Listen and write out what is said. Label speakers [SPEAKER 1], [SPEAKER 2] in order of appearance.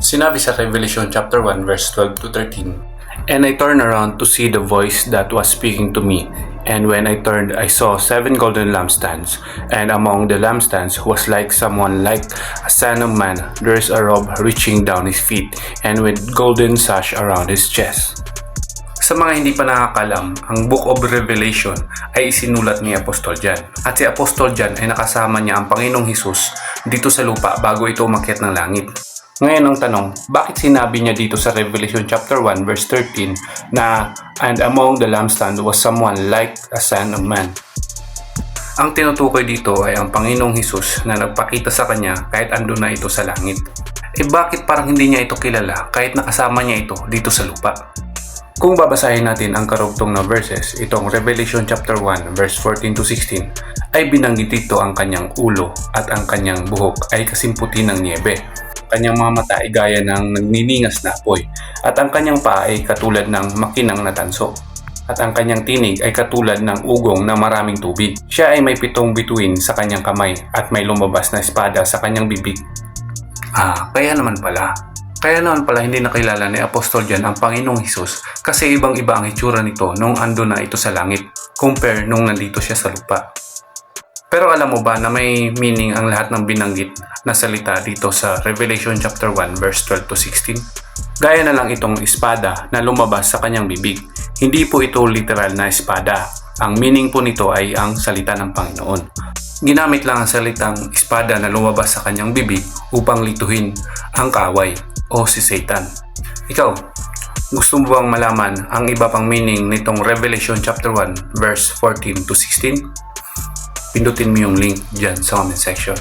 [SPEAKER 1] Sinabi sa Revelation chapter 1 verse 12 to 13, "And I turned around to see the voice that was speaking to me. And when I turned, I saw 7 golden lampstands, and among the lampstands was like someone like a son of man. There is a robe reaching down his feet, and with golden sash around his chest." Sa mga hindi pa nakakalam, ang Book of Revelation ay isinulat ni Apostol John. At si Apostol John ay nakasama niya ang Panginoong Hesus dito sa lupa bago ito umakyat ng langit. Ngayon ang tanong, bakit sinabi niya dito sa Revelation chapter 1 verse 13 na "And among the lampstand was someone like a son of man"? Ang tinutukoy dito ay ang Panginoong Hesus na nagpakita sa kanya kahit andun na ito sa langit. Bakit parang hindi niya ito kilala kahit nakasama niya ito dito sa lupa? Kung babasahin natin ang karugtong na verses, itong Revelation chapter 1 verse 14 to 16, ay binanggit dito ang kanyang ulo at ang kanyang buhok ay kasimputi ng niebe. Kanyang mga mata ay gaya ng nagniningas na apoy, at ang kanyang paa ay katulad ng makinang na tanso, at ang kanyang tinig ay katulad ng ugong na maraming tubig. Siya ay may 7 bituin sa kanyang kamay at may lumabas na espada sa kanyang bibig. Kaya naman pala hindi nakilala ni Apostol John ang Panginoong Hesus kasi ibang-iba ang itsura nito nung ando na ito sa langit compare nung nandito siya sa lupa. Pero alam mo ba na may meaning ang lahat ng binanggit na salita dito sa Revelation chapter 1 verse 12 to 16? Gaya na lang itong espada na lumabas sa kanyang bibig. Hindi po ito literal na espada. Ang meaning po nito ay ang salita ng Panginoon. Ginamit lang ang salitang espada na lumabas sa kanyang bibig upang lituhin ang kaaway o si Satan. Ikaw, gusto mo bang malaman ang iba pang meaning nitong Revelation chapter 1 verse 14 to 16? Pindutin mo yung link dyan sa comment section.